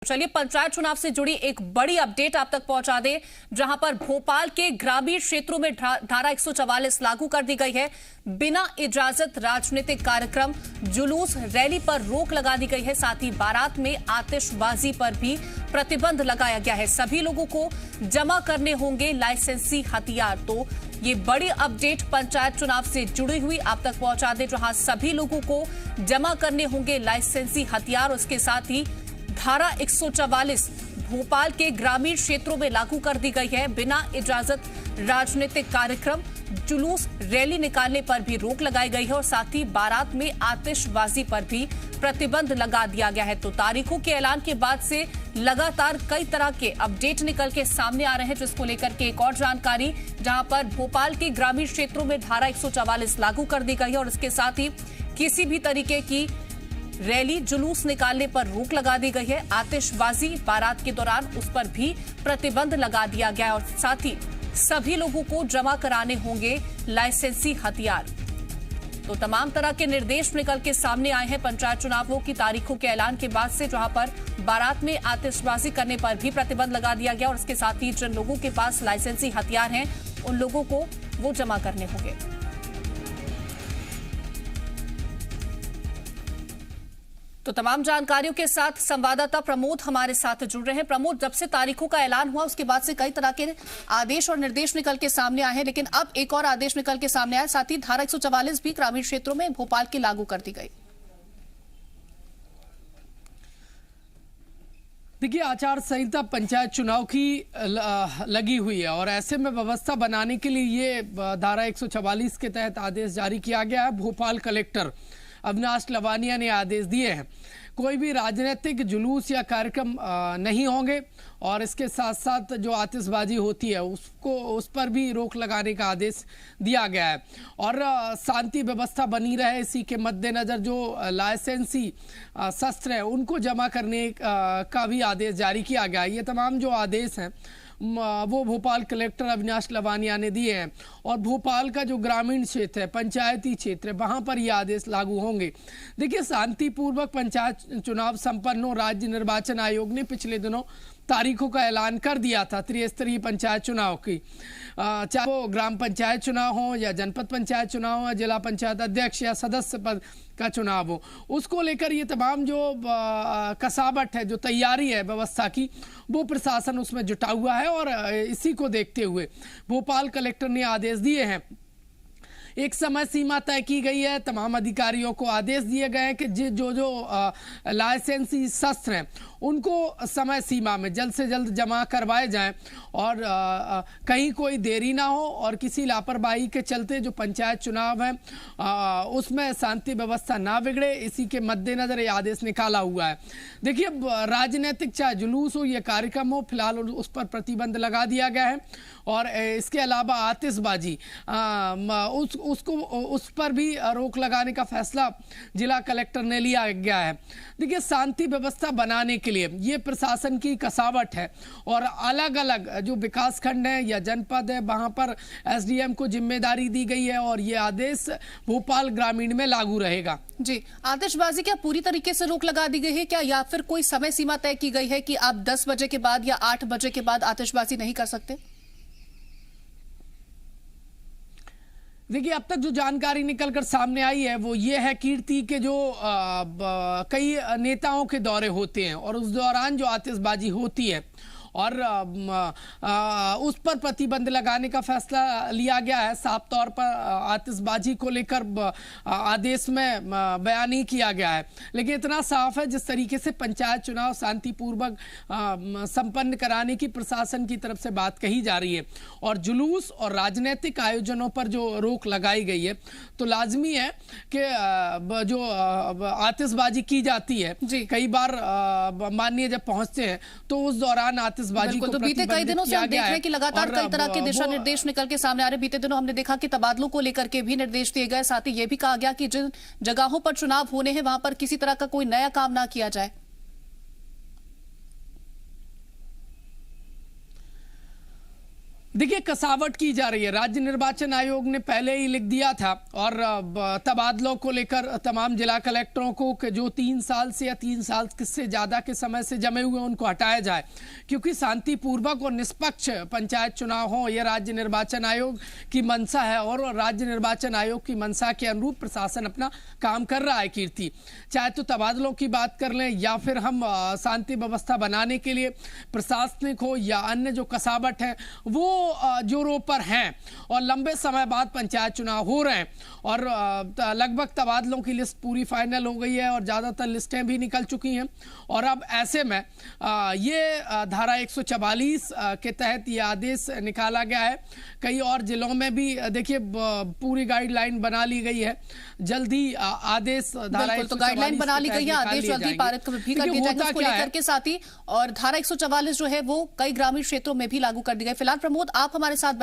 चलिए पंचायत चुनाव से जुड़ी एक बड़ी अपडेट आप तक पहुंचा दें, जहां पर भोपाल के ग्रामीण क्षेत्रों में धारा 144 लागू कर दी गई है। बिना इजाजत राजनीतिक कार्यक्रम, जुलूस, रैली पर रोक लगा दी गई है। साथ ही बारात में आतिशबाजी पर भी प्रतिबंध लगाया गया है। सभी लोगों को जमा करने होंगे लाइसेंसी हथियार। तो ये बड़ी अपडेट पंचायत चुनाव से जुड़ी हुई आप तक पहुंचा दें, जहां सभी लोगों को जमा करने होंगे लाइसेंसी हथियार। उसके साथ ही धारा 144 भोपाल के ग्रामीण क्षेत्रों में लागू कर दी गई है। बिना इजाजत राजनीतिक कार्यक्रम, जुलूस, रैली निकालने पर भी रोक लगाई गई है और साथ ही बारात में आतिशबाजी पर भी प्रतिबंध लगा दिया गया है। तो तारीखों के ऐलान के बाद से लगातार कई तरह के अपडेट निकल के सामने आ रहे हैं, जिसको लेकर के एक और जानकारी, जहां पर भोपाल के ग्रामीण क्षेत्रों में धारा 144 लागू कर दी गई है और इसके साथ ही किसी भी तरीके की रैली, जुलूस निकालने पर रोक लगा दी गई है। आतिशबाजी बारात के दौरान उस पर भी प्रतिबंध लगा दिया गया है और साथ ही सभी लोगों को जमा कराने होंगे लाइसेंसी हथियार। तो तमाम तरह के निर्देश निकल के सामने आए हैं पंचायत चुनावों की तारीखों के ऐलान के बाद से, जहां पर बारात में आतिशबाजी करने पर भी प्रतिबंध लगा दिया गया और इसके साथ ही जिन लोगों के पास लाइसेंसी हथियार हैं उन लोगों को वो जमा करने होंगे। तो तमाम जानकारियों के साथ संवाददाता प्रमोद हमारे साथ जुड़ रहे हैं। प्रमोद, जब से तारीखों का ऐलान हुआ उसके बाद से कई तरह के आदेश और निर्देश निकल के सामने आए हैं, लेकिन अब एक और आदेश निकल के सामने आया, साथ ही धारा 144 भी ग्रामीण क्षेत्रों में भोपाल की लागू कर दी गई। देखिए, आचार संहिता पंचायत चुनाव की लगी हुई है और ऐसे में व्यवस्था बनाने के लिए ये धारा 144 के तहत आदेश जारी किया गया है। भोपाल कलेक्टर अविनाश लवानिया ने आदेश दिए हैं, कोई भी राजनीतिक जुलूस या कार्यक्रम नहीं होंगे और इसके साथ साथ जो आतिशबाजी होती है उस पर भी रोक लगाने का आदेश दिया गया है और शांति व्यवस्था बनी रहे, इसी के मद्देनजर जो लाइसेंसी शस्त्र हैं उनको जमा करने का भी आदेश जारी किया गया है। ये तमाम जो आदेश हैं वो भोपाल कलेक्टर अविनाश लवानिया ने दिए हैं और भोपाल का जो ग्रामीण क्षेत्र है, पंचायती क्षेत्र है, वहां पर ये आदेश लागू होंगे। देखिए, शांतिपूर्वक पंचायत चुनाव संपन्न हो, राज्य निर्वाचन आयोग ने पिछले दिनों तारीखों का ऐलान कर दिया था त्रिस्तरीय पंचायत चुनाव की, चाहे वो ग्राम पंचायत चुनाव हो या जनपद पंचायत चुनाव हो, जिला पंचायत अध्यक्ष या सदस्य पद का चुनाव हो। उसको लेकर ये तमाम जो कसावट है, जो तैयारी है व्यवस्था की, वो प्रशासन उसमें जुटा हुआ है और इसी को देखते हुए भोपाल कलेक्टर ने आदेश दिए हैं। एक समय सीमा तय की गई है, तमाम अधिकारियों को आदेश दिए गए हैं कि जो लाइसेंसी शस्त्र हैं उनको समय सीमा में जल्द से जल्द जमा करवाए जाएं और कहीं कोई देरी ना हो और किसी लापरवाही के चलते जो पंचायत चुनाव है उसमें शांति व्यवस्था ना बिगड़े, इसी के मद्देनजर ये आदेश निकाला हुआ है। देखिए, राजनीतिक चाहे जुलूस हो या कार्यक्रम हो, फिलहाल उस पर प्रतिबंध लगा दिया गया है और इसके अलावा आतिशबाजी उस पर भी रोक लगाने का फैसला जिला कलेक्टर ने लिया गया है। देखिए, शांति व्यवस्था बनाने के लिए ये प्रशासन की कसावट है और अलग अलग जो विकास खंड है या जनपद है वहां पर एसडीएम को जिम्मेदारी दी गई है और ये आदेश भोपाल ग्रामीण में लागू रहेगा। जी, आतिशबाजी क्या पूरी तरीके से रोक लगा दी गई है क्या, या फिर कोई समय सीमा तय की गई है कि आप 10 बजे के बाद या 8 बजे के बाद आतिशबाजी नहीं कर सकते? देखिए, अब तक जो जानकारी निकलकर सामने आई है वो ये है, कीर्ति के जो कई नेताओं के दौरे होते हैं और उस दौरान जो आतिशबाजी होती है और उस पर प्रतिबंध लगाने का फैसला लिया गया है। साफ तौर पर आतिशबाजी को लेकर आदेश में बयान नहीं किया गया है, लेकिन इतना साफ है जिस तरीके से पंचायत चुनाव शांतिपूर्वक संपन्न कराने की प्रशासन की तरफ से बात कही जा रही है और जुलूस और राजनीतिक आयोजनों पर जो रोक लगाई गई है, तो लाजमी है कि जो आतिशबाजी की जाती है, कई बार माननीय जब पहुंचते हैं तो उस दौरान तो बीते कई दिनों से हम देख रहे हैं कि लगातार कई तरह के दिशा निर्देश निकल के सामने आ रहे हैं। बीते दिनों हमने देखा कि तबादलों को लेकर के भी निर्देश दिए गए, साथ ही यह भी कहा गया कि जिन जगहों पर चुनाव होने हैं वहां पर किसी तरह का कोई नया काम ना किया जाए। देखिए, कसावट की जा रही है। राज्य निर्वाचन आयोग ने पहले ही लिख दिया था और तबादलों को लेकर तमाम जिला कलेक्टरों को कि जो 3 साल से या 3 साल से ज़्यादा के समय से जमे हुए उनको हटाया जाए, क्योंकि शांतिपूर्वक और निष्पक्ष पंचायत चुनाव हो, यह राज्य निर्वाचन आयोग की मंशा है और राज्य निर्वाचन आयोग की मंशा के अनुरूप प्रशासन अपना काम कर रहा है। कीर्ति, चाहे तो तबादलों की बात कर लें या फिर हम शांति व्यवस्था बनाने के लिए प्रशासनिक हो या अन्य जो कसावट है वो जोरों पर हैं और लंबे समय बाद पंचायत चुनाव हो रहे हैं और लगभग तबादलों की लिस्ट पूरी फाइनल हो गई है और ज़्यादातर लिस्टें भी निकल चुकी हैं। और अब ऐसे में ये धारा 144 के तहत ये आदेश निकाला गया है। कई और जिलों में भी देखिए पूरी गाइडलाइन बना ली गई है। जल्दी आदेश धारा 144 तो गाइडलाइन बना ली गई है, आदेश जल्दी पारित भी कर दिया जाएगा उसको लेकर के साथ ही। और धारा 144 जो है वो कई ग्रामीण क्षेत्रों में भी लागू कर दी गई। फिलहाल प्रमोद, आप हमारे साथ